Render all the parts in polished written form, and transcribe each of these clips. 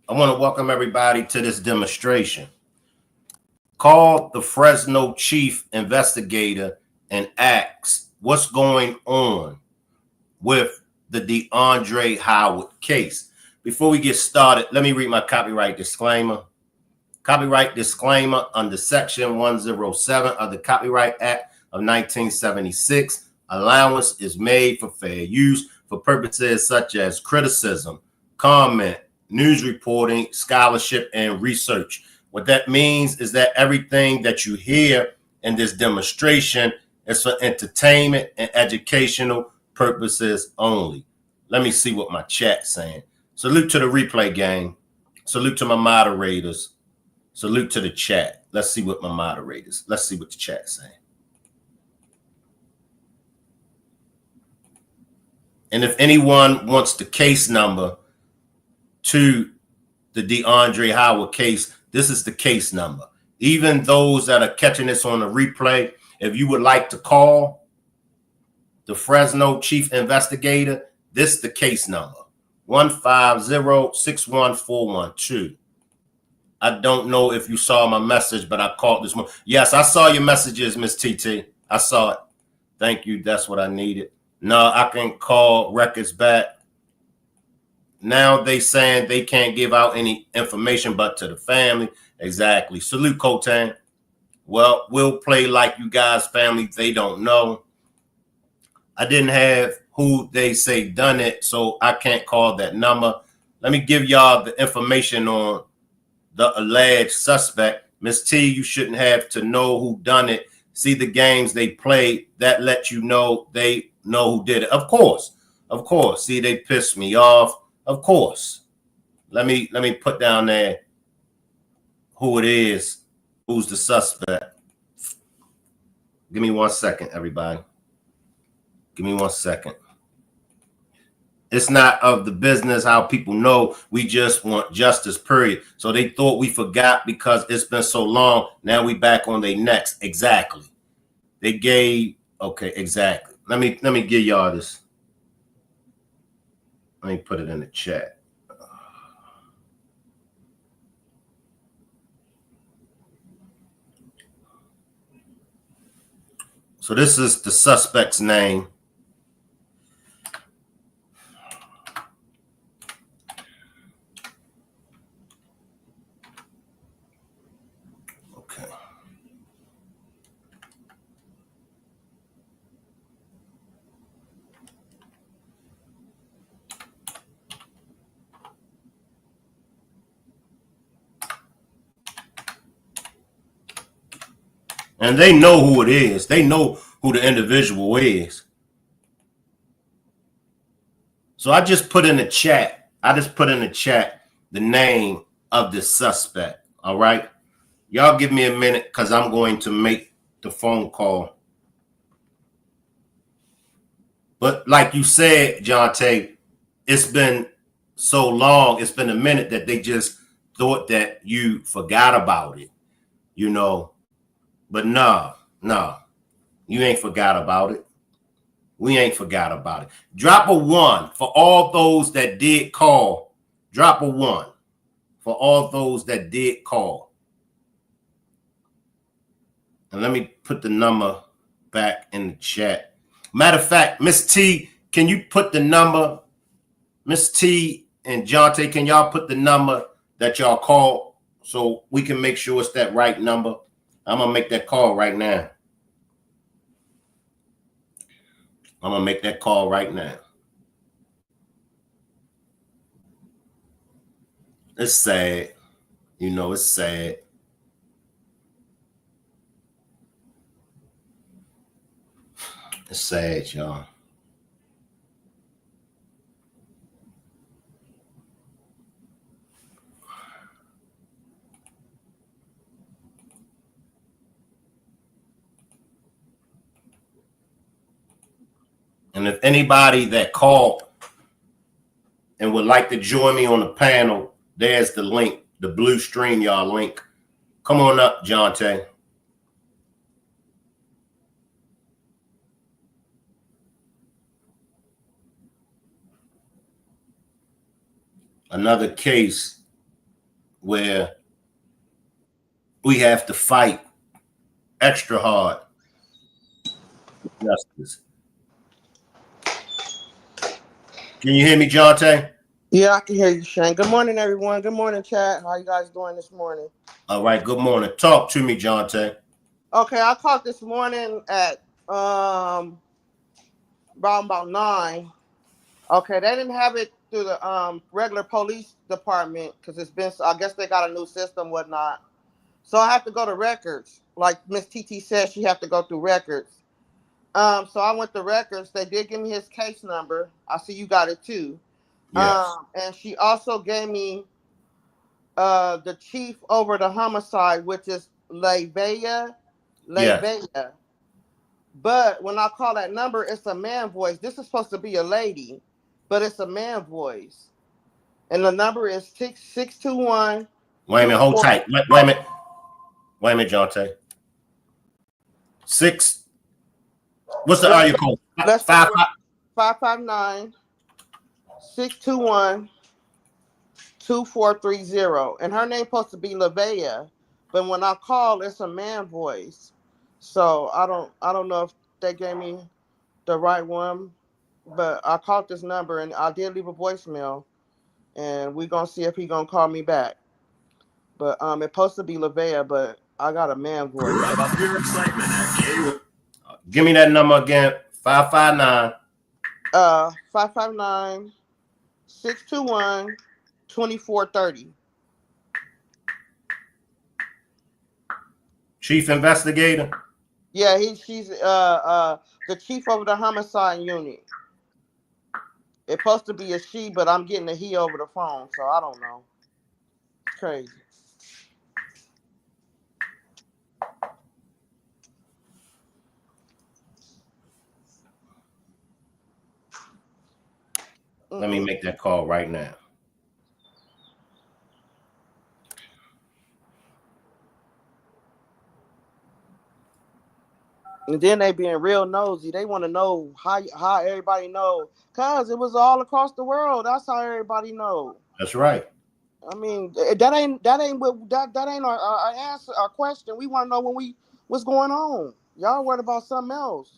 I want to welcome everybody to this demonstration called the Fresno Chief Investigator and asks what's going on with the Deondra Howard case. Before we get started, let me read my copyright disclaimer. Copyright disclaimer under Section 107 of the Copyright Act of 1976. Allowance is made for fair use for purposes such as criticism, comment, news reporting, scholarship, and research. What that means is that everything that you hear in this demonstration is for entertainment and educational purposes only. Let me see what my chat's saying. Salute to the replay gang. Salute to my moderators. Salute to the chat. Let's see what let's see what the chat's saying. And if anyone wants the case number to the Deondra Howard case, this is the case number. Even those that are catching this on the replay, if you would like to call the Fresno Chief Investigator, this is the case number, 150-61412. I don't know if you saw my message, but I called this morning. Yes, I saw your messages, Miss TT. I saw it. Thank you. That's what I needed. No, I can call records back. Now they saying they can't give out any information but to the family. Exactly. Salute, Kotan. Well, we'll play like you guys' family. They don't know. I didn't have who they say done it, so I can't call that number. Let me give y'all the information on the alleged suspect. Miss T, you shouldn't have to know who done it. See the games they play, that let you know they know who did it. Of course. See, they pissed me off. Of course. Let me put down there who it is, who's the suspect. Give me 1 second, everybody. Give me 1 second. It's not of the business how people know. We just want justice, period. So they thought we forgot because it's been so long. Now we back on their necks. Exactly. They gave, okay, exactly. Let me give y'all this. Let me put it in the chat. So this is the suspect's name. Okay. And they know who it is. They know who the individual is. So I just put in the chat. The name of the suspect. All right. Y'all give me a minute because I'm going to make the phone call. But like you said, John Tay, it's been so long. It's been a minute that they just thought that you forgot about it, you know. But no, you ain't forgot about it. We ain't forgot about it. Drop a 1 for all those that did call. Drop a 1 for all those that did call. And let me put the number back in the chat. Matter of fact, Miss T, can you put the number? Miss T and Jonte, can y'all put the number that y'all called so we can make sure it's that right number? I'm going to make that call right now. It's sad. You know, it's sad. It's sad, y'all. And if anybody that called and would like to join me on the panel, there's the link, the blue stream, y'all link. Come on up, Jonte. Another case where we have to fight extra hard for justice. Can you hear me, Jonte? Yeah, I can hear you, Shane. Good morning, everyone. Good morning, chat. How you guys doing this morning? All right, good morning. Talk to me, Jonte. Okay, I called this morning at about 9. Okay, they didn't have it through the regular police department because it's been. I guess they got a new system, whatnot. So I have to go to records. Like Miss TT said, she have to go through records. So I went to records. They did give me his case number. I see you got it too. Yes. And she also gave me the chief over the homicide, which is Levea. Yes. But when I call that number, it's a man voice. This is supposed to be a lady, but it's a man voice. And the number is 621. Wait a minute, hold tight. Wait a minute. Wait a minute, Jonte. 6. What's the area code? 559 621 2430. And her name supposed to be Levea, but when I call, it's a man voice. So I don't know if they gave me the right one, but I called this number and I did leave a voicemail, and we're gonna see if he gonna call me back. But it's supposed to be Levea, but I got a man voice. Rev up your excitement at K. Give me that number again. 559. 559 621 2430. Chief Investigator. Yeah, she's the chief over the homicide unit. It's supposed to be a she, but I'm getting a he over the phone, so I don't know. It's crazy. Let me make that call right now. And then they being real nosy. They want to know how everybody know, cause it was all across the world. That's how everybody know. That's right. I mean, that ain't our answer, our question. We want to know what's going on. Y'all worried about something else.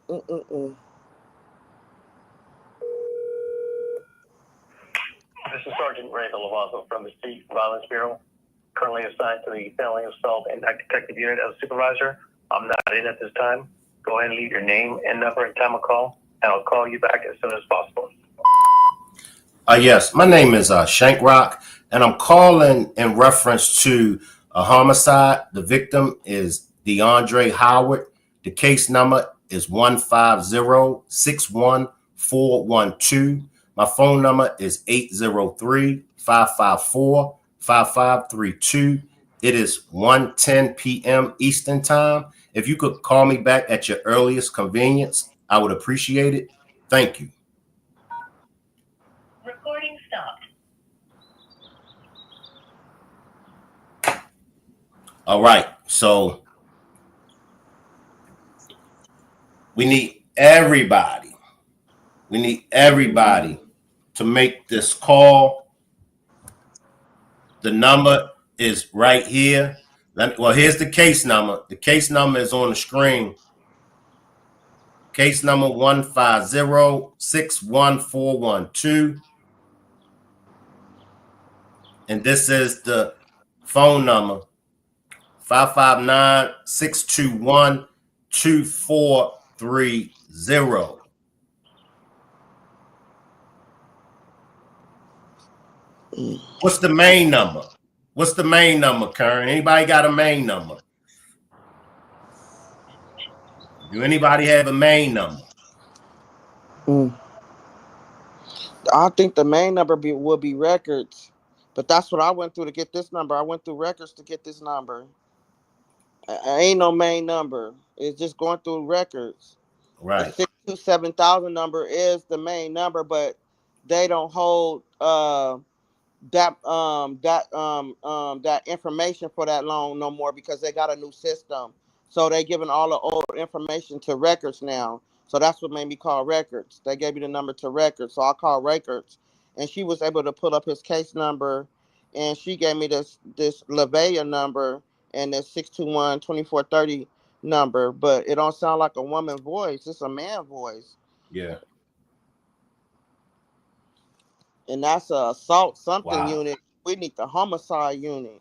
This is Sergeant Randall Lovato from the Street Violence Bureau, currently assigned to the Felony Assault and Act Detective Unit as supervisor. I'm not in at this time. Go ahead and leave your name and number and time of call, and I'll call you back as soon as possible. Yes, my name is Shankrock, and I'm calling in reference to a homicide. The victim is Deondra Howard. The case number is 150-61412. My phone number is 803-554-5532. It is 1:10 p.m. Eastern Time. If you could call me back at your earliest convenience, I would appreciate it. Thank you. Recording stopped. All right, so we need everybody. We need everybody to make this call. The number is right here. Here's the case number. The case number is on the screen. Case number 150-61412. And this is the phone number, 559-621-2430. What's the main number? What's the main number, Karen? Anybody got a main number? Do anybody have a main number? I think the main number will be records, but that's what I went through to get this number. I went through records to get this number. Ain't no main number. It's just going through records. Right. The 627,000 number is the main number, but they don't hold that information for that loan no more because they got a new system. So they giving all the old information to records now. So that's what made me call records. They gave me the number to records. So I called records and she was able to pull up his case number and she gave me this Lavea number and this 621-2430 number, but it don't sound like a woman voice. It's a man voice. Yeah. And that's a assault something Wow. unit. We need the homicide unit.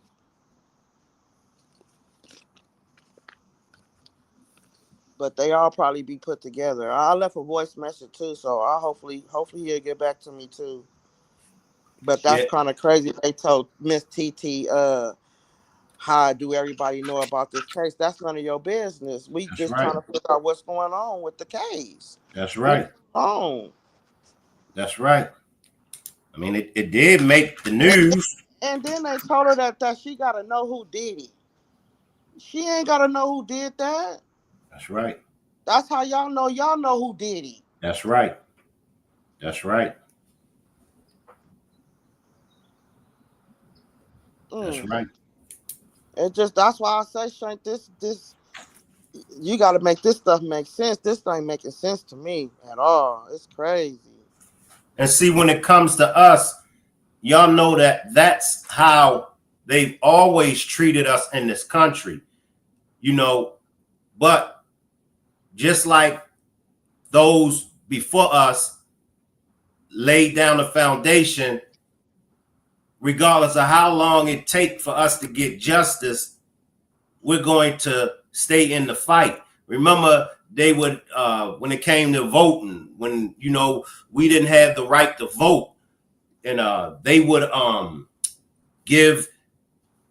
But they all probably be put together. I left a voice message too, so I hopefully he'll get back to me too. But that's Yeah. kind of crazy. They told Miss TT, how do everybody know about this case? That's none of your business. We That's just right. trying to figure out what's going on with the case. That's What's right. on? That's right. I mean, it did make the news. And then they told her that she got to know who did it. She ain't got to know who did that. That's right. That's how y'all know who did it. That's right. That's right. That's right. It just, that's why I say, Shank, this you got to make this stuff make sense. This ain't making sense to me at all. It's crazy. And see, when it comes to us, y'all know that that's how they've always treated us in this country, you know. But just like those before us laid down the foundation, regardless of how long it takes for us to get justice, we're going to stay in the fight. Remember, they would, when it came to voting, when, you know, we didn't have the right to vote, and they would give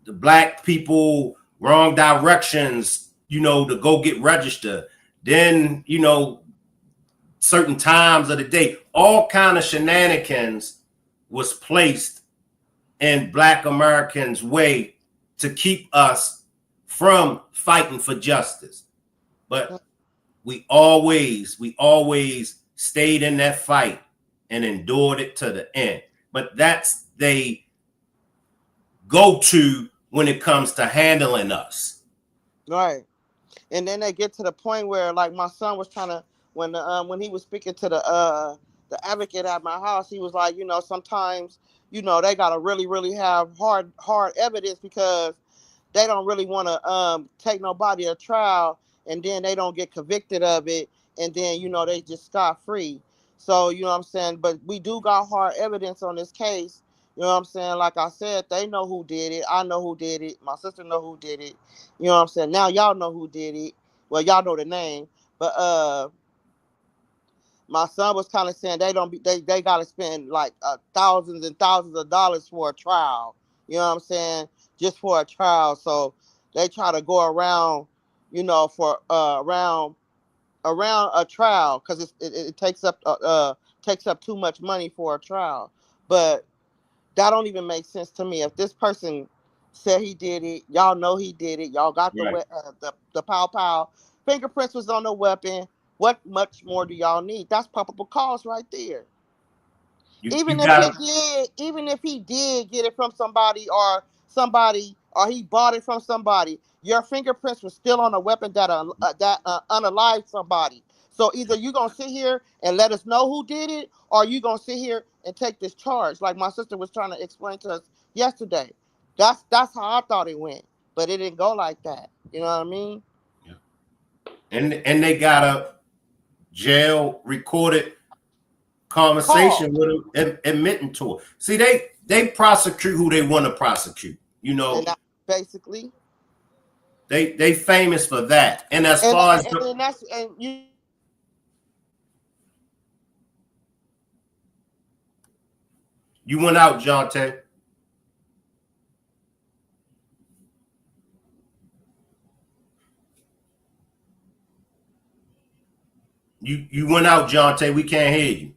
the black people wrong directions, you know, to go get registered. Then, you know, certain times of the day, all kind of shenanigans was placed in Black Americans' way to keep us from fighting for justice. But we always stayed in that fight and endured it to the end. But that's they go to when it comes to handling us. Right. And then they get to the point where, like, my son was trying to, when he was speaking to the advocate at my house, he was like, you know, sometimes, you know, they gotta really have hard evidence because they don't really want to take nobody to trial, and then they don't get convicted of it, and then, you know, they just scot free. So, you know what I'm saying? But we do got hard evidence on this case. You know what I'm saying? Like I said, they know who did it. I know who did it. My sister know who did it. You know what I'm saying? Now y'all know who did it. Well, y'all know the name. But my son was kind of saying they gotta spend like thousands and thousands of dollars for a trial. You know what I'm saying? Just for a trial. So they try to go around, you know, for around a trial because it takes up too much money for a trial. But that don't even make sense to me. If this person said he did it, y'all know he did it. Y'all got Right. the pow. Fingerprints was on the weapon. What much more do y'all need? That's probable cause right there. You got Even if he did get it from somebody, or he bought it from somebody, your fingerprints were still on a weapon that unalived somebody. So either you gonna sit here and let us know who did it, or you gonna sit here and take this charge, like my sister was trying to explain to us yesterday. That's how I thought it went, but it didn't go like that. You know what I mean? Yeah. And they got a jail recorded conversation with him, admitting to it. See, they prosecute who they want to prosecute. You know, And basically, they famous for that. And as far as you went out, Jonte. You went out, Jonte. We can't hear you.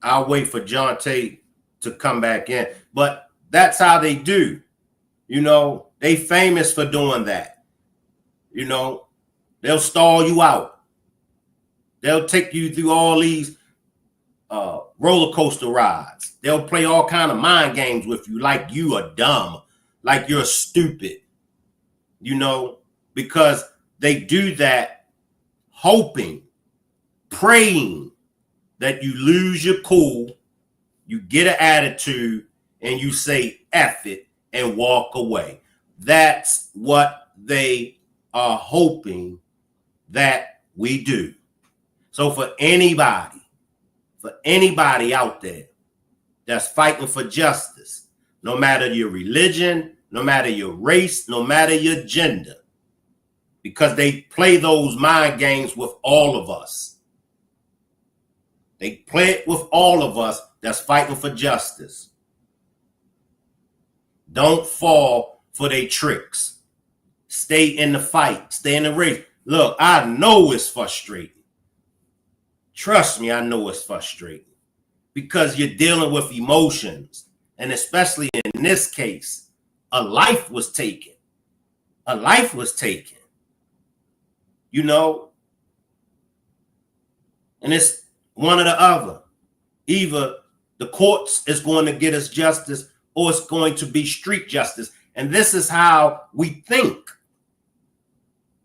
I'll wait for Jonte to come back in. But that's how they do. You know, they famous for doing that. You know, They'll stall you out. They'll take you through all these roller coaster rides. They'll play all kind of mind games with you like you are dumb, like you're stupid, you know, because they do that hoping, praying that you lose your cool, you get an attitude, and you say F it and walk away. That's what they are hoping that we do. So for anybody out there that's fighting for justice, no matter your religion, no matter your race, no matter your gender, because they play those mind games with all of us. They play it with all of us that's fighting for justice. Don't fall for their tricks. Stay in the fight. Stay in the race. Look, I know it's frustrating. Trust me, I know it's frustrating because you're dealing with emotions. And especially in this case, a life was taken. A life was taken. You know? And it's one or the other. Either the courts is going to get us justice or it's going to be street justice. And this is how we think.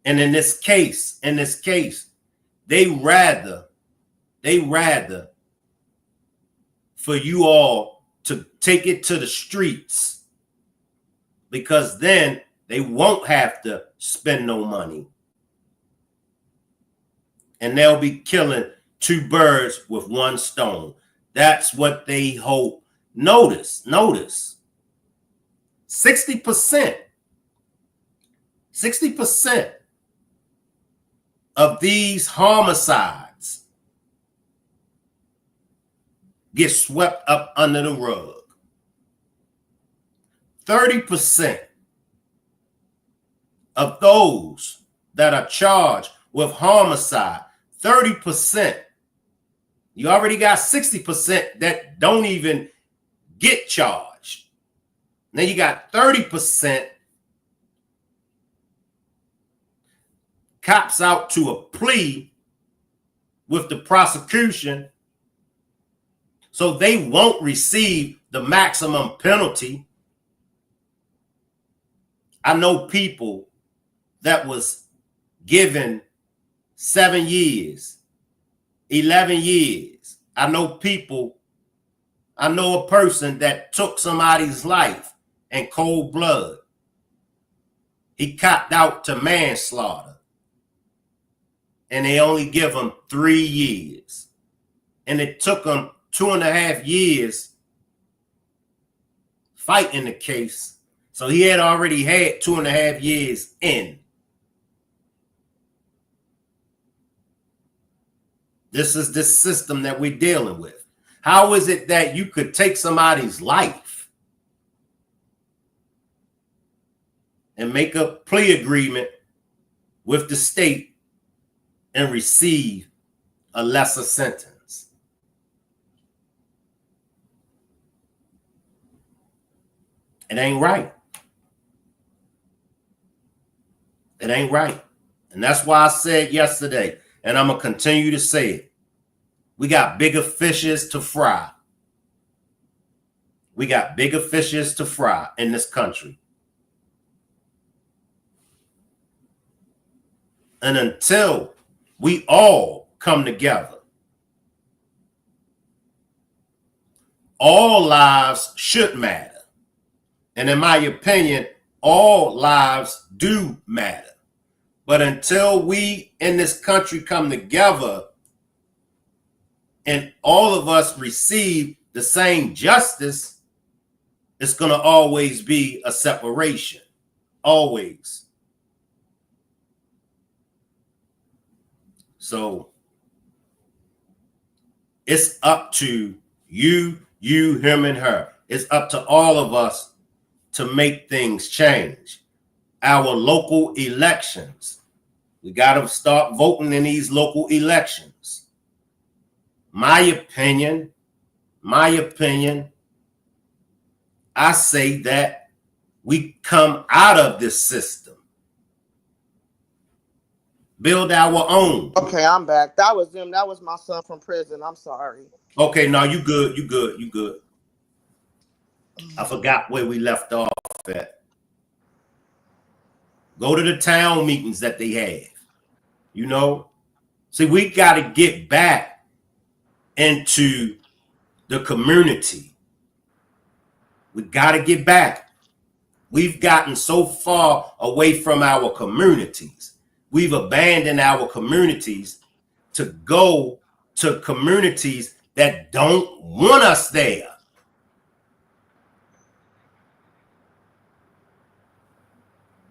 And in this case, they rather for you all to take it to the streets, because then they won't have to spend no money. And they'll be killing two birds with one stone. That's what they hope. Notice 60% of these homicides get swept up under the rug. 30% of those that are charged with homicide, 30%, you already got 60% that don't even get charged. Then you got 30% cops out to a plea with the prosecution, so they won't receive the maximum penalty. I know people that was given 7 years, 11 years. I know a person that took somebody's life in cold blood. He copped out to manslaughter. And they only give him 3 years. And it took him 2.5 years fighting the case. So he had already had 2.5 years in. This is the system that we're dealing with. How is it that you could take somebody's life and make a plea agreement with the state and receive a lesser sentence? It ain't right. It ain't right. And that's why I said yesterday, and I'm going to continue to say it, we got bigger fishes to fry. We got bigger fishes to fry in this country. And until we all come together, all lives should matter. And in my opinion, all lives do matter. But until we in this country come together and all of us receive the same justice, it's going to always be a separation. Always. So it's up to you, him, and her. It's up to all of us to make things change. Our local elections. We got to start voting in these local elections. My opinion, I say that we come out of this system. Build our own. Okay, I'm back. That was them. That was my son from prison. I'm sorry. Okay, now you good. You good. You good. I forgot where we left off at. Go to the town meetings that they have. You know, see, we got to get back into the community. We got to get back. We've gotten so far away from our communities. We've abandoned our communities to go to communities that don't want us there.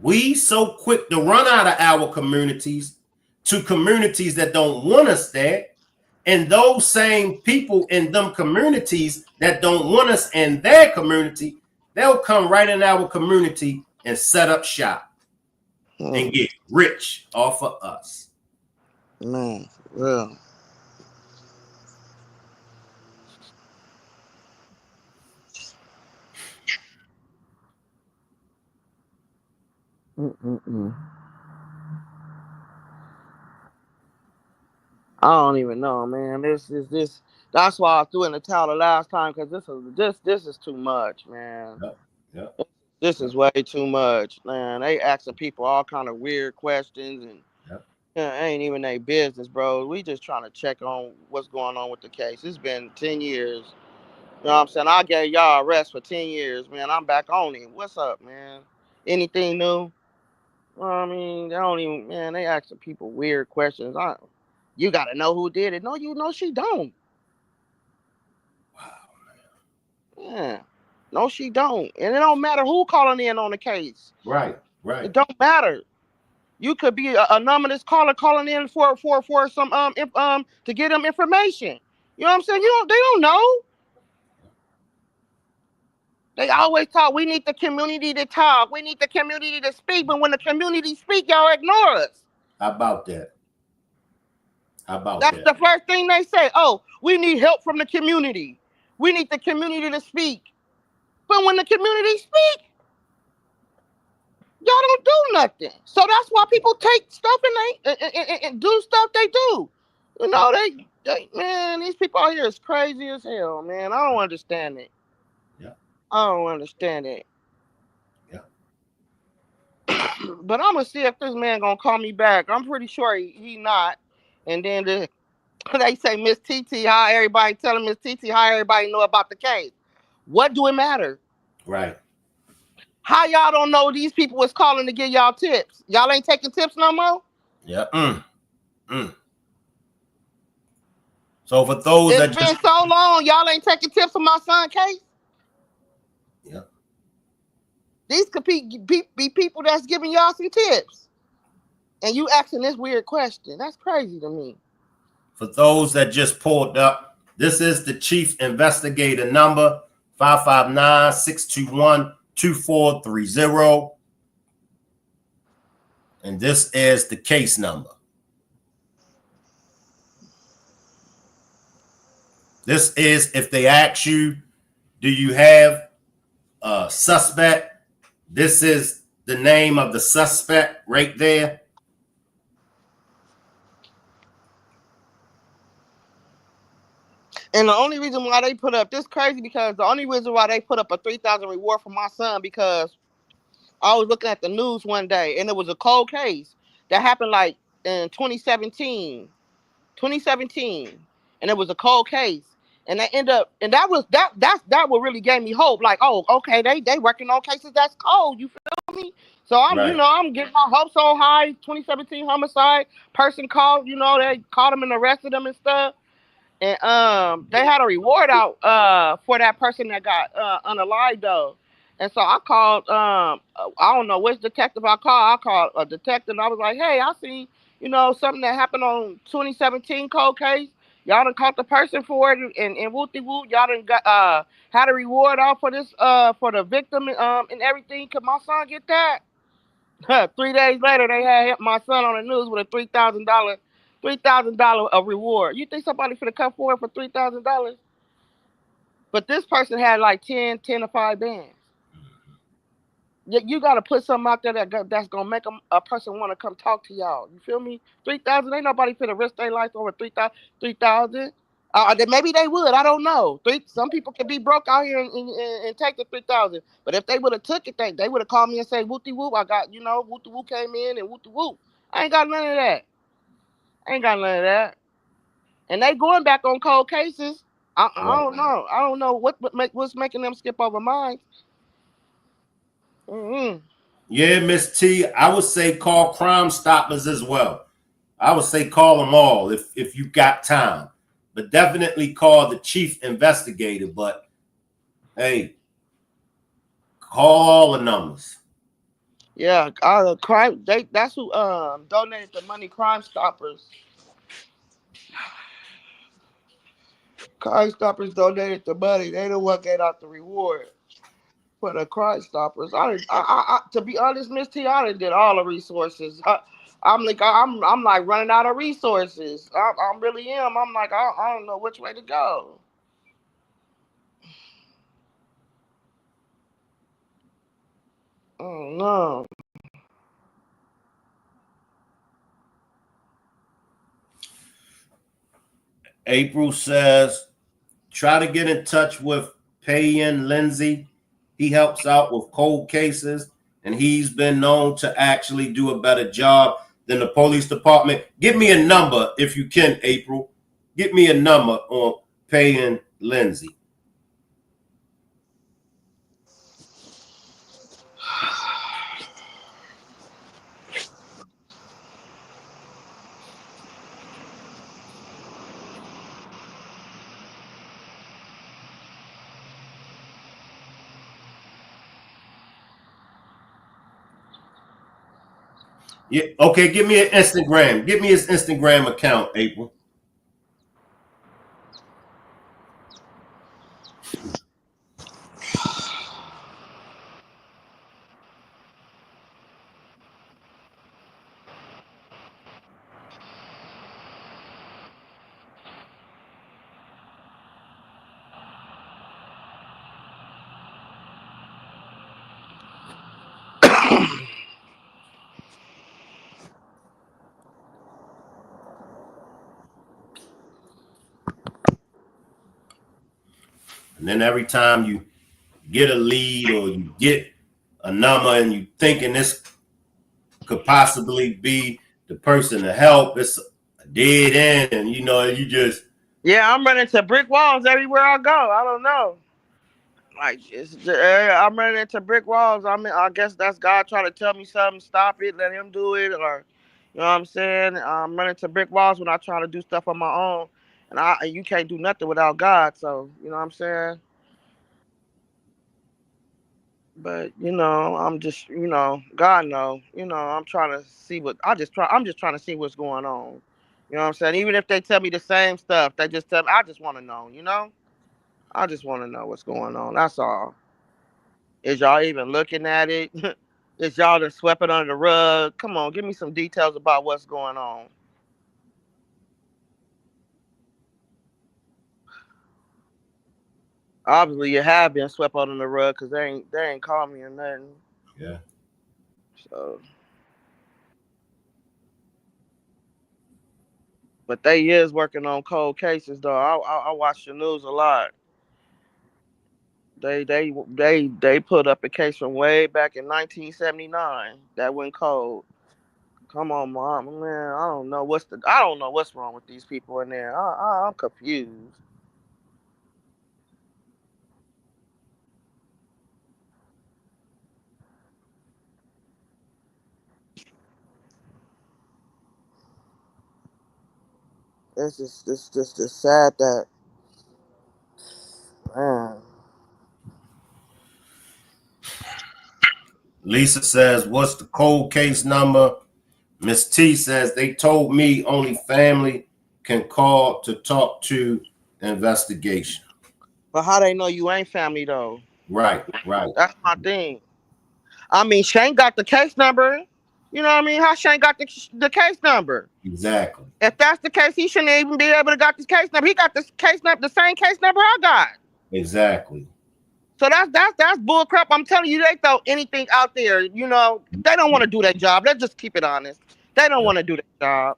We so quick to run out of our communities to communities that don't want us there. And those same people in them communities that don't want us in their community, they'll come right in our community and set up shop and get rich off of us. Man, real. I don't even know, man. This. That's why I threw in the towel the last time, because this is too much, man. Yep. This is way too much, man. They asking people all kind of weird questions, and ain't even their business, bro. We just trying to check on what's going on with the case. It's been 10 years. You know what I'm saying? I gave y'all a rest for 10 years, man. I'm back on it. What's up, man? Anything new? Well, I mean, they don't even, man, they asking people weird questions. You got to know who did it. No, you know she don't. Wow, man. Yeah. No, she don't. And it don't matter who calling in on the case. Right. It don't matter. You could be an anonymous caller calling in for some to get them information. You know what I'm saying? They don't know. They always talk. We need the community to talk. We need the community to speak. But when the community speak, y'all ignore us. How about that? That's the first thing they say. Oh, we need help from the community. We need the community to speak. But when the community speak, y'all don't do nothing. So that's why people take stuff and do stuff they do. You know, they man, these people out here is crazy as hell, man. I don't understand it. Yeah. I don't understand it. Yeah. But I'm gonna see if this man gonna call me back. I'm pretty sure he not. And then they say Miss TT, how everybody telling Miss TT how everybody know about the case. What do it matter? Right. How y'all don't know these people was calling to give y'all tips? Y'all ain't taking tips no more? Yeah. So for those it's been so long, y'all ain't taking tips from my son's case? Yeah. These could be people that's giving y'all some tips. And you asking this weird question. That's crazy to me. For those that just pulled up, this is the Chief Investigator number, 559-621-2430. And this is the case number. This is if they ask you, do you have a suspect? This is the name of the suspect right there. And the only reason why they put up this crazy, because the only reason why they put up a $3,000 reward for my son, because I was looking at the news one day and it was a cold case that happened like in 2017, and it was a cold case. And they end up, and that what really gave me hope. Like, oh, okay, they working on cases that's cold. You feel me? So I'm, right. I'm getting my hopes so high. 2017 homicide, person called, they caught him and arrested him and stuff. And they had a reward out for that person that got unalived though. And so I called I don't know which detective I called. I called a detective and I was like, hey, I see, something that happened on 2017 cold case. Y'all done caught the person for it, and whoop-de-whoop, y'all done got had a reward out for this for the victim and everything. Could my son get that? 3 days later, they had my son on the news with a $3,000 of reward. You think somebody finna come forward for $3,000? But this person had like 10 to 5 bands. You got to put something out there that's gonna make a person want to come talk to y'all. You feel me? 3,000 ain't nobody finna risk their life over 3,000. Maybe they would. I don't know. Some people can be broke out here and take the 3,000. But if they would have took it, they would have called me and say, "Whoopty whoop, I got whoopty whoop came in and whoopty whoop." I ain't got none of that. And they going back on cold cases. I don't know. I don't know what's making them skip over mine. Mm-hmm. Yeah, Miss T, I would say call Crime Stoppers as well. I would say call them all if you got time, but definitely call the chief investigator. But hey, call all the numbers. Yeah, crime. That's who donated the money. Crime Stoppers. Crime Stoppers donated the money. They the one gave out the reward for the Crime Stoppers. To be honest, Miss T, I done did all the resources. I'm like running out of resources. I really am. I'm like I don't know which way to go. Oh no. April says, try to get in touch with Payan Lindsay. He helps out with cold cases, and he's been known to actually do a better job than the police department. Give me a number if you can, April. Give me a number on Payan Lindsay. Yeah, okay, give me an Instagram. Give me his Instagram account, April. And then every time you get a lead or you get a number and you thinking this could possibly be the person to help, it's a dead end, and you just I'm running to brick walls everywhere I go. I don't know. Like I'm running into brick walls. I guess that's God trying to tell me something. Stop it. Let Him do it. Or, you know what I'm saying? I'm running into brick walls when I try to do stuff on my own, and you can't do nothing without God. So you know what I'm saying? But I'm just God know. I'm trying to see what I'm just trying to see what's going on. You know what I'm saying? Even if they tell me the same stuff, they just tell me. I just want to know. I just want to know what's going on. That's all. Is y'all even looking at it? Is y'all just swept it under the rug? Come on, give me some details about what's going on. Obviously, you have been swept under the rug because they ain't called me or nothing. yeah. So, but they is working on cold cases though. I watch the news a lot. They put up a case from way back in 1979 that went cold. Come on, mom, man. I don't know what's wrong with these people in there. I'm confused. It's just sad that, man. Lisa says, what's the cold case number? Miss T says, they told me only family can call to talk to investigation. But how they know you ain't family though? Right. That's my thing. I mean, Shane got the case number. You know what I mean? How Shane got the case number? Exactly. If that's the case, he shouldn't even be able to got this case number. He got this case number, the same case number I got. Exactly. So that's bull crap. I'm telling you, they throw anything out there. You know, they don't want to do their job. Let's just keep it honest. They don't Yeah, want to do their job.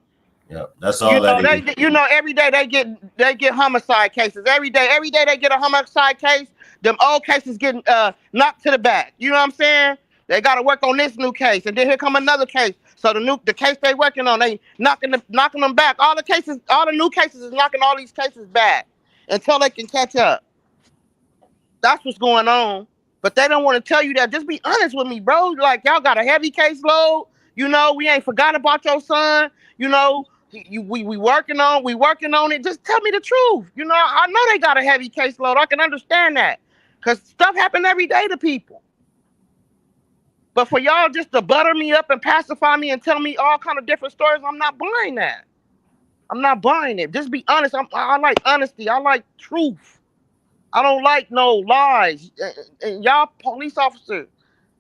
yeah. That's You all that know, is. every day they get homicide cases. Every day they get a homicide case. Them old cases getting knocked to the back. You know what I'm saying? They got to work on this new case, and then here come another case. So the case they working on, they knocking them back. All the new cases is knocking all these cases back until they can catch up. That's what's going on. But they don't want to tell you that. Just be honest with me, bro. Like, y'all got a heavy caseload. You know, we ain't forgot about your son. You know, we working on it. Just tell me the truth. You know, I know they got a heavy caseload. I can understand that. Because stuff happen every day to people. But for y'all just to butter me up and pacify me and tell me all kind of different stories, I'm not buying that. I'm not buying it. Just be honest. I like honesty. I like truth. I don't like no lies. And y'all police officers,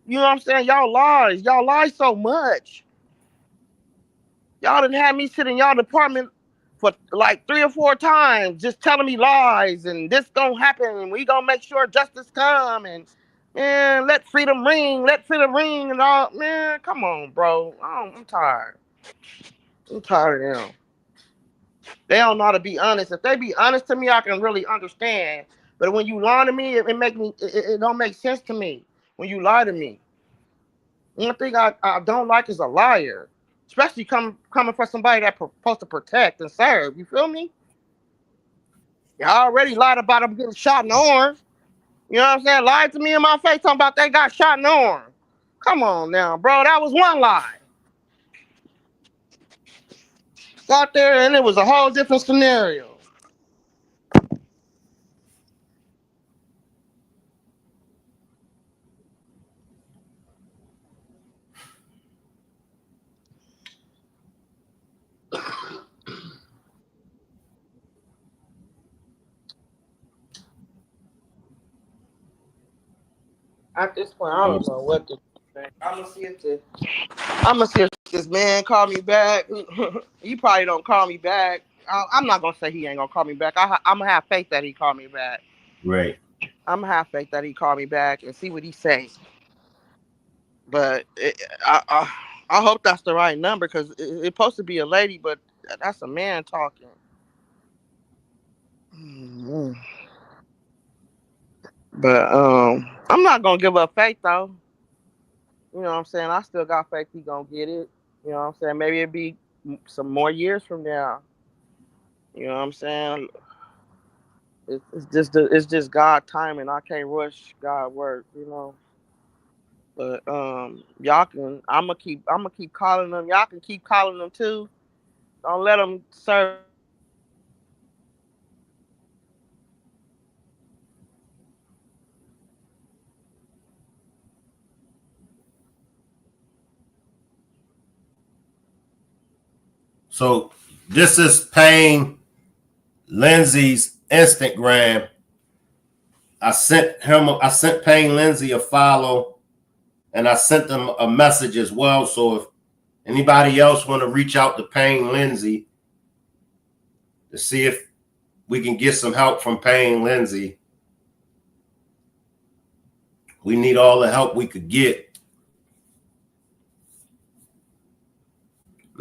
you know what I'm saying? Y'all lies. Y'all lie so much. Y'all done had me sit in y'all department for like 3 or 4 times just telling me lies and this gonna happen and we gonna make sure justice come and man, let freedom ring and all. Man, come on, bro. I'm tired. I'm tired of them. They don't know how to be honest. If they be honest to me, I can really understand. But when you lie to me, it don't make sense to me when you lie to me. One thing I don't like is a liar, especially coming from somebody that's supposed to protect and serve. You feel me? You already lied about them getting shot in the arm. You know what I'm saying? Lied to me in my face talking about they got shot in the arm. Come on now, bro. That was one lie. Got there and it was a whole different scenario. At this point, I don't know what to do. I'm gonna see if this man call me back. He probably don't call me back. I'm not gonna say he ain't gonna call me back. I'm gonna have faith that he call me back. Right. I'm gonna have faith that he call me back and see what he say. But I hope that's the right number because it's supposed to be a lady, but that's a man talking. Mm. But I'm not gonna give up faith though. You know what I'm saying? I still got faith he gonna get it. You know what I'm saying? Maybe it'll be some more years from now. You know what I'm saying? It's just God timing. I can't rush God work, you know. But y'all can. I'm gonna keep calling them. Y'all can keep calling them too. Don't let them serve. So this is Payne Lindsay's Instagram. I sent Payne Lindsay a follow and I sent them a message as well. So if anybody else want to reach out to Payne Lindsay to see if we can get some help from Payne Lindsay, we need all the help we could get.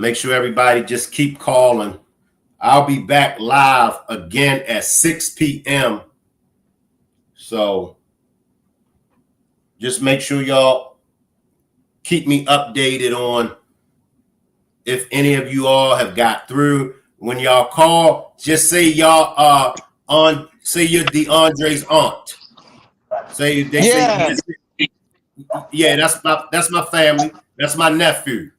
Make sure everybody just keep calling. I'll be back live again at 6 p.m. So just make sure y'all keep me updated on if any of you all have got through. When y'all call, just say y'all say you're Deondre's aunt. Yeah. Yeah, that's my family. That's my nephew.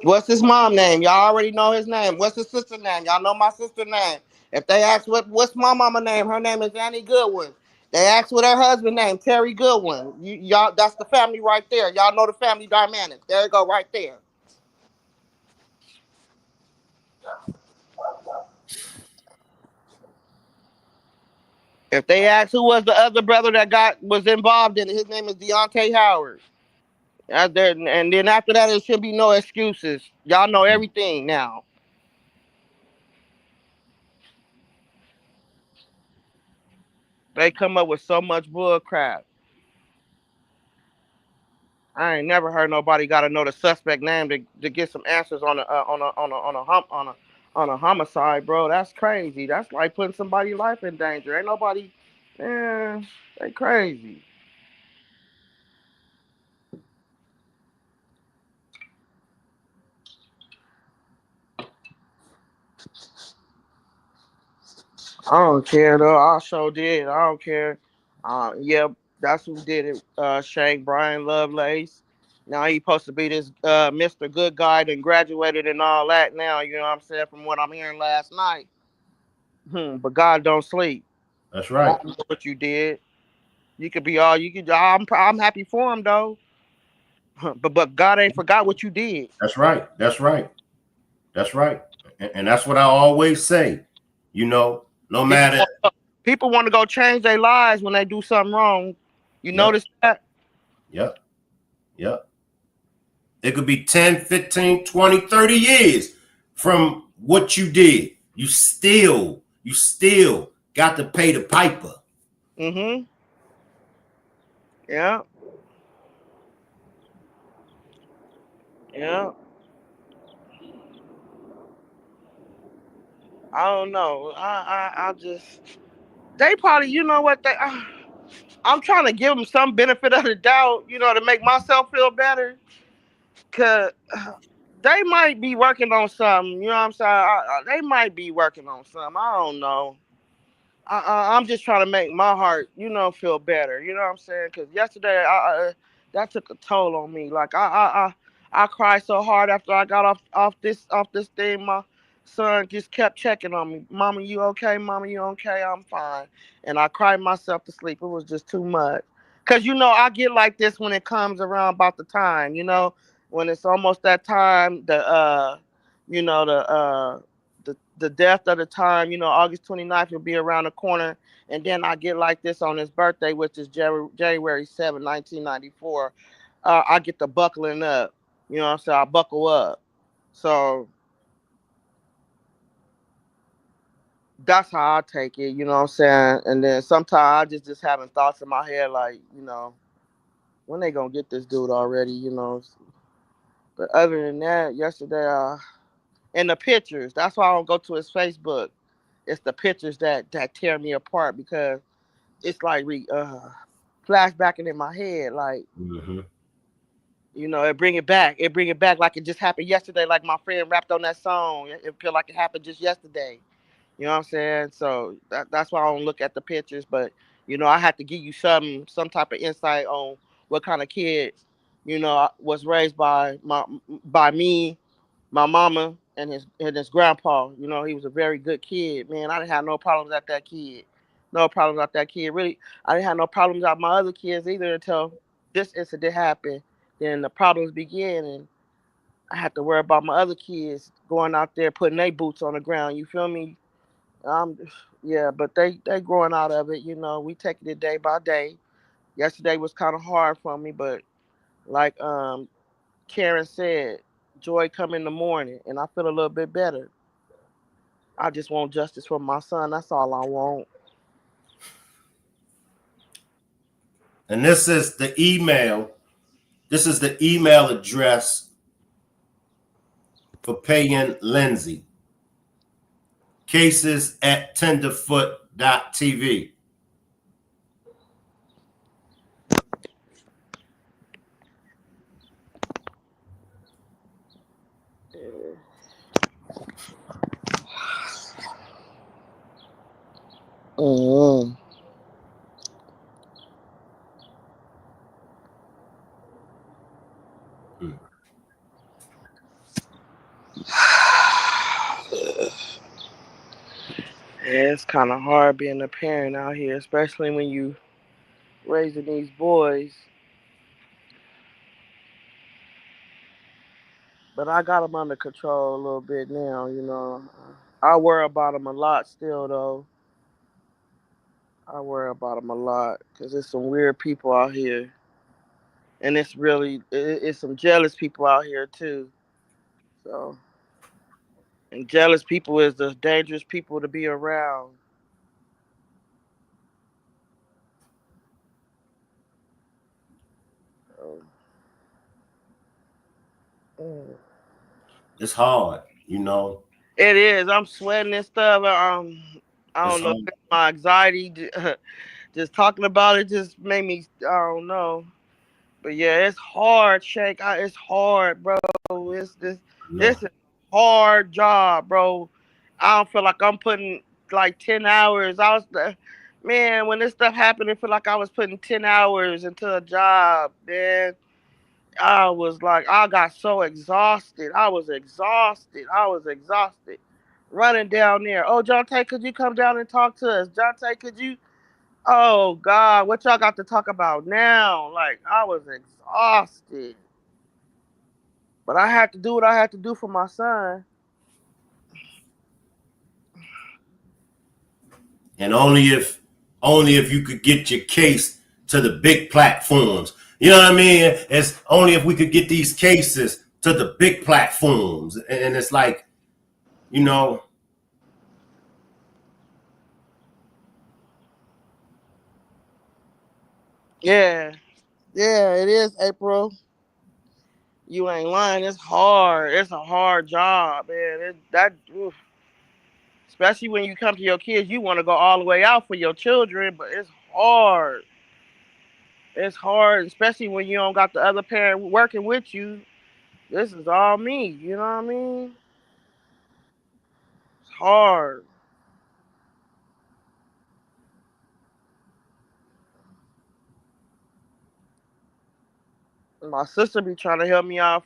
What's his mom name? Y'all already know his name. What's his sister name? Y'all know my sister name. If they ask what's my mama name, her name is Annie Goodwin. They ask what her husband name, Terry Goodwin. Y'all, that's the family right there. Y'all know the family dynamic. There you go, right there. If they ask who was the other brother that was involved in it, his name is Deontay Howard. And then after that, it should be no excuses. Y'all know everything now. They come up with so much bull crap. I ain't never heard nobody got to know the suspect name to get some answers on a homicide, bro. That's crazy. That's like putting somebody's life in danger. Ain't nobody, man. They crazy. I don't care though. I sure did. I don't care. Yeah, that's who did it. Shane Brian Lovelace. Now he supposed to be this Mr. Good Guy and graduated and all that. Now you know what I'm saying from what I'm hearing last night. But God don't sleep. That's God right. knows what you did. You could be all you could. I'm happy for him though. But God ain't forgot what you did. That's right. That's right. That's right. And that's what I always say. You know, no People matter. want, people want to go change their lives when they do something wrong. You Yep. notice that? Yep. Yep. It could be 10, 15, 20, 30 years from what you did. You still got to pay the piper. Mm-hmm. Yeah. Yeah. I don't know. I just they probably you know what they. I'm trying to give them some benefit of the doubt, you know, to make myself feel better. Cause they might be working on something. You know what I'm saying? They might be working on something. I don't know. I'm just trying to make my heart, you know, feel better. You know what I'm saying? Because yesterday, that took a toll on me. Like I cried so hard after I got off this thing. My son just kept checking on me. Mama, you okay? Mama, you okay? I'm fine. And I cried myself to sleep. It was just too much. Cause you know I get like this when it comes around about the time. You know, when it's almost that time. You know the death of the time, you know, August 29th will be around the corner. And then I get like this on his birthday, which is January 7, 1994. I get the buckling up. You know what I'm saying? I buckle up. So that's how I take it, you know what I'm saying? And then sometimes I just having thoughts in my head like, you know, when they gonna get this dude already, you know. But other than that, yesterday, and the pictures, that's why I don't go to his Facebook. It's the pictures that tear me apart because it's like flashbacking in my head, like Mm-hmm. you know, it bring it back like it just happened yesterday. Like my friend rapped on that song, it feel like it happened just yesterday. You know what I'm saying? So that's why I don't look at the pictures, but you know, I have to give you some type of insight on what kind of kid, you know, I was raised by me, my mama, and his grandpa. You know, he was a very good kid. Man, I didn't have no problems at that kid. No problems at that kid. Really, I didn't have no problems at my other kids either until this incident happened. Then the problems began, and I had to worry about my other kids going out there putting their boots on the ground. You feel me? Um, yeah, but they growing out of it. You know, we taking it day by day. Yesterday was kind of hard for me, but like Karen said, joy come in the morning, and I feel a little bit better. I just want justice for my son. That's all I want. And this is the email. This is the email address for paying Lindsay. Cases at tenderfoot.tv. Mm-hmm. Hmm. Yeah, it's kind of hard being a parent out here, especially when you raising these boys. But I got them under control a little bit now. You know, I worry about them a lot still, though. I worry about them a lot because there's some weird people out here, and it's some jealous people out here too. So, and jealous people is the dangerous people to be around. It's hard, you know. It is. I'm sweating and stuff. I It's don't know. hard. My anxiety, just talking about it, just made me. I don't know. But yeah, it's hard, Shake. It's hard, bro. It's this. No. This is a hard job, bro. I don't feel like I'm putting like 10 hours. Man, when this stuff happened, it felt like I was putting 10 hours into a job, man. I was like, I got so exhausted. I was exhausted. I was exhausted. Running down there. Oh, Jonte, could you come down and talk to us? Jonte, could you? Oh, God, what y'all got to talk about now? Like, I was exhausted. But I had to do what I had to do for my son. And only if you could get your case to the big platforms. You know what I mean? It's only if we could get these cases to the big platforms. And it's like, you know. Yeah. Yeah, it is, April. You ain't lying. It's hard. It's a hard job, man. Oof. Especially when you come to your kids, you want to go all the way out for your children, but it's hard. It's hard, especially when you don't got the other parent working with you. This is all me. You know what I mean? It's hard. My sister be trying to help me out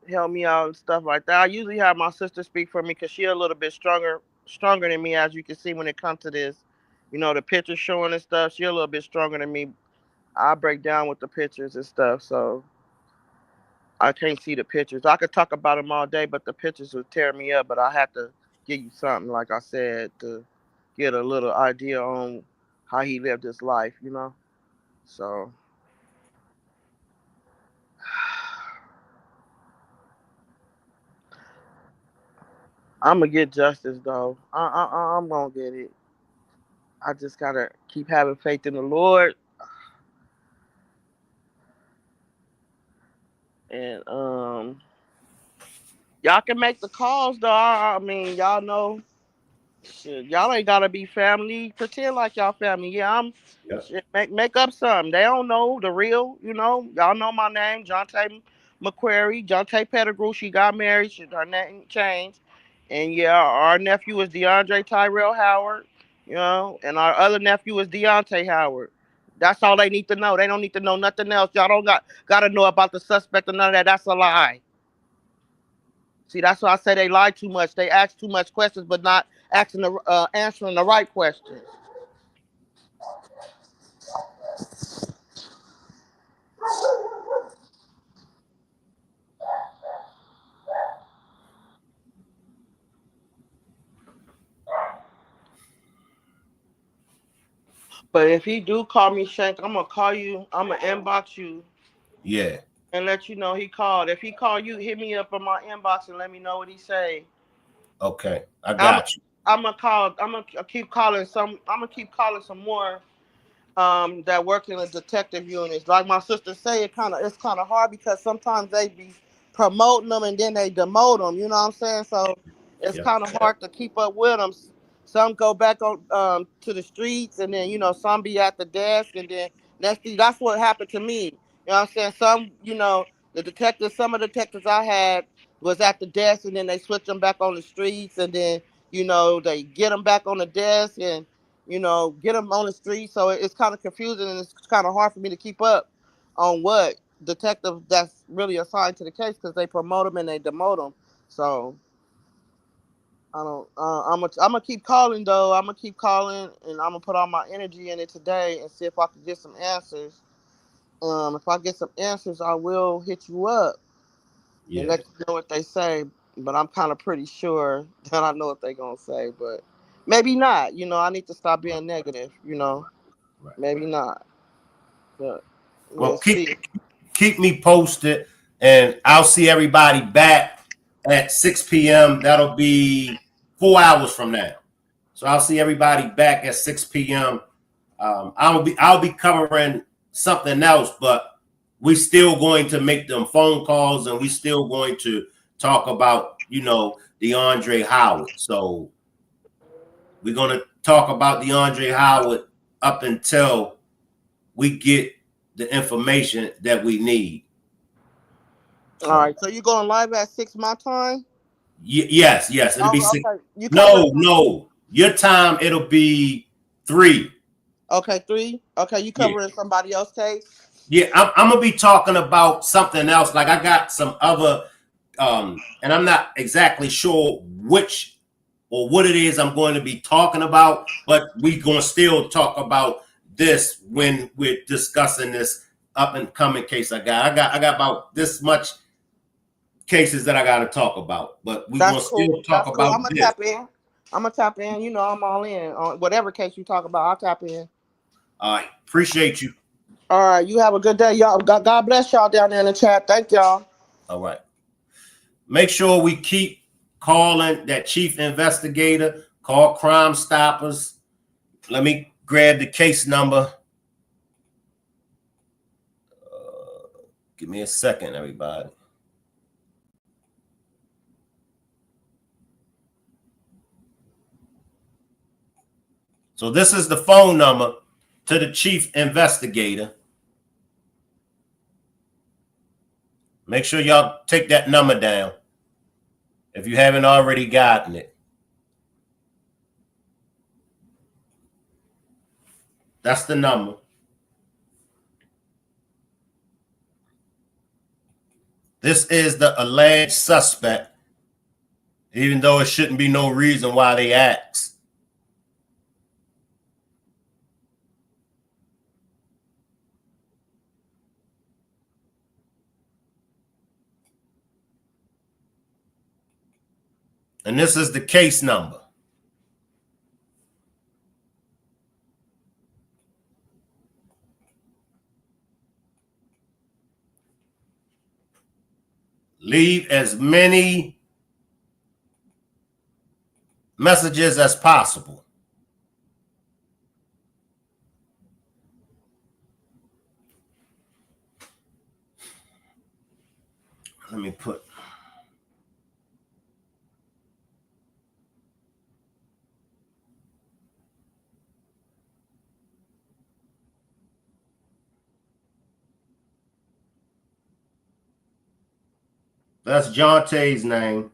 help me out and stuff like that. I usually have my sister speak for me because she a little bit stronger than me, as you can see when it comes to this. The pictures showing and stuff. She a little bit stronger than me. I break down with the pictures and stuff, so I can't see the pictures. I could talk about them all day, but the pictures would tear me up. But I have to give you something, like I said, to get a little idea on how he lived his life. So I'm gonna get justice, though. I'm gonna get it. I just gotta keep having faith in the Lord, and y'all can make the calls, though. I mean, y'all know. Shit, y'all ain't gotta be family. Pretend like y'all family. Yeah, Yep. shit, make up something. They don't know the real. Y'all know my name, Jonte McQuarrie, Jonte Pettigrew. She got married. Her name changed. And yeah, our nephew is DeAndre Tyrell Howard. And our other nephew is Deontay Howard. That's all they need to know. They don't need to know nothing else. Y'all don't gotta know about the suspect or none of that. That's a lie. See, that's why I say they lie too much. They ask too much questions, but not answering the right questions. But if he do call me, Shank, I'm gonna call you. I'm gonna inbox you Yeah. and let you know he called. If he call you, hit me up on my inbox and let me know what he say. Okay. I I'm got you. I'm gonna call. I'm gonna keep calling some. I'm gonna keep calling some more that work in the detective units. Like my sister say, it's kind of hard because sometimes they be promoting them and then they demote them. You know what I'm saying? So it's Yeah. kind of hard to keep up with them. Some go back on to the streets, and then some be at the desk, and then that's what happened to me. You know what I'm saying? Some of the detectives I had was at the desk, and then they switch them back on the streets, and then they get them back on the desk, and get them on the street. So it's kind of confusing, and it's kind of hard for me to keep up on what detective that's really assigned to the case because they promote them and they demote them. So I don't. I'm gonna keep calling, though. I'm gonna keep calling, and I'm gonna put all my energy in it today and see if I can get some answers. If I get some answers, I will hit you up and Yeah. let you know what they say. But I'm kind of pretty sure that I know what they're gonna say, but maybe not. I need to stop being negative. Right. Maybe not. But we'll Well, see. keep me posted, and I'll see everybody back at 6 p.m. That'll be 4 hours from now. So I'll see everybody back at 6 p.m. I'll be covering something else, but we still going to make them phone calls, and we still going to talk about, you know, DeAndre Howard. So we're going to talk about DeAndre Howard up until we get the information that we need. All right. So you going live at 6 my time? Yes. It'll be 6. Okay. You No. Your time, it'll be 3. Okay, 3. Okay, you covering somebody else's case? Yeah, I'm gonna be talking about something else. Like I got some other, and I'm not exactly sure which or what it is I'm going to be talking about, but we're gonna still talk about this when we're discussing this up and coming case I got about this much cases that I got to talk about, but we're gonna still talk about I'm gonna this. tap in. I'm gonna tap in. You know, I'm all in on whatever case you talk about. I'll tap in. All right, appreciate you. All right, you have a good day, y'all. God bless y'all down there in the chat. Thank y'all. All right. Make sure we keep calling that chief investigator. Call Crime Stoppers. Let me grab the case number. Give me a second, everybody. So this is the phone number to the chief investigator. Make sure y'all take that number down if you haven't already gotten it. That's the number. This is the alleged suspect, even though it shouldn't be no reason why they asked. And this is the case number. Leave as many messages as possible. Let me put. That's Jonte's name.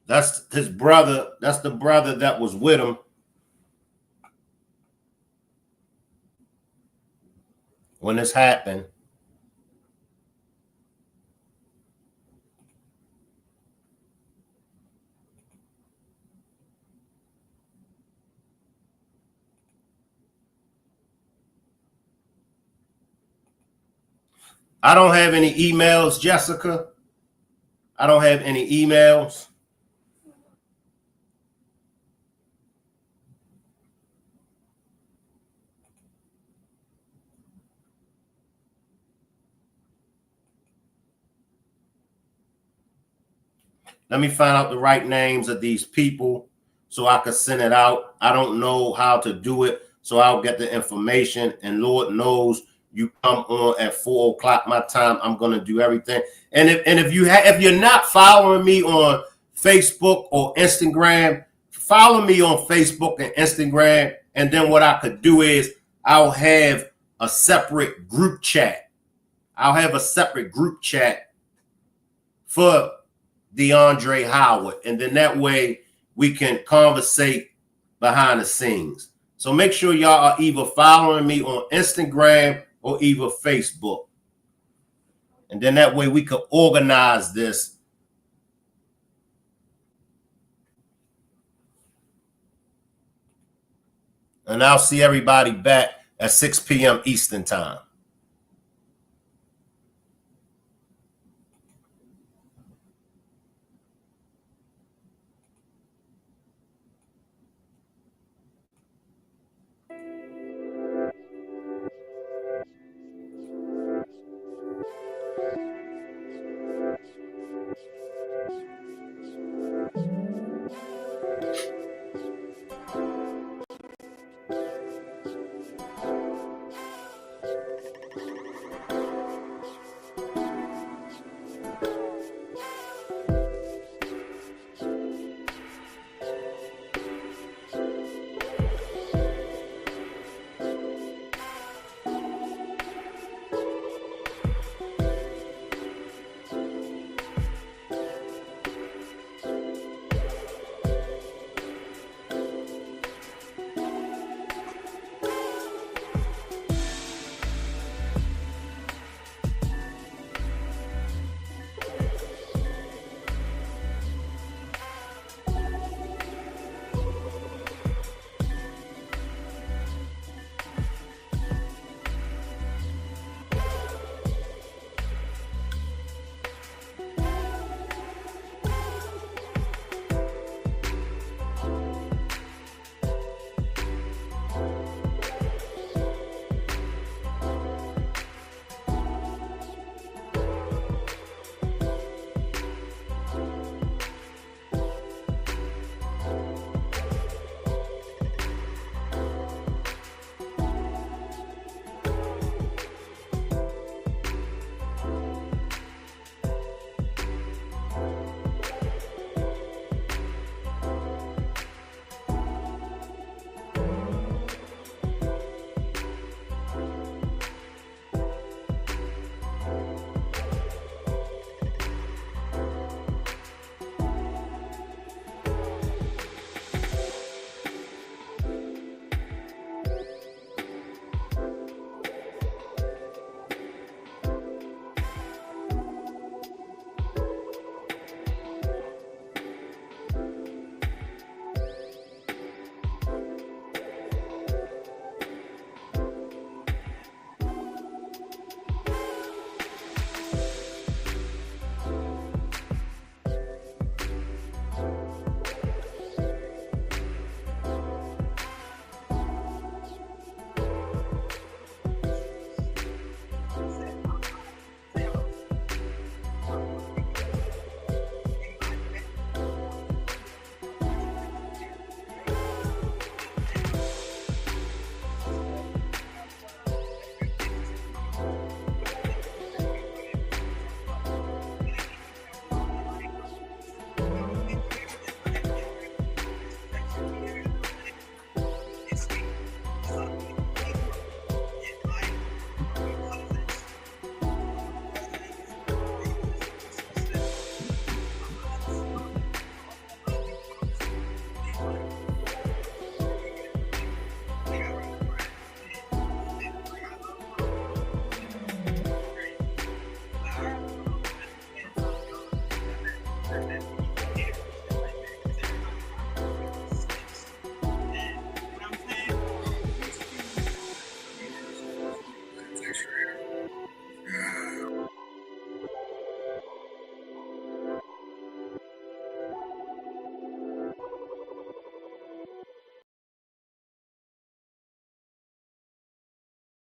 That's his brother. That's the brother that was with him when this happened. I don't have any emails, Jessica. I don't have any emails. Let me find out the right names of these people so I can send it out. I don't know how to do it, so I'll get the information. And Lord knows, you come on at 4 o'clock my time, I'm gonna do everything. And if you're not following me on Facebook or Instagram, follow me on Facebook and Instagram. And then what I could do is I'll have a separate group chat. I'll have a separate group chat for DeAndre Howard, and then that way we can conversate behind the scenes. So make sure y'all are either following me on Instagram or either Facebook, and then that way we can organize this. And I'll see everybody back at 6 p.m. Eastern time.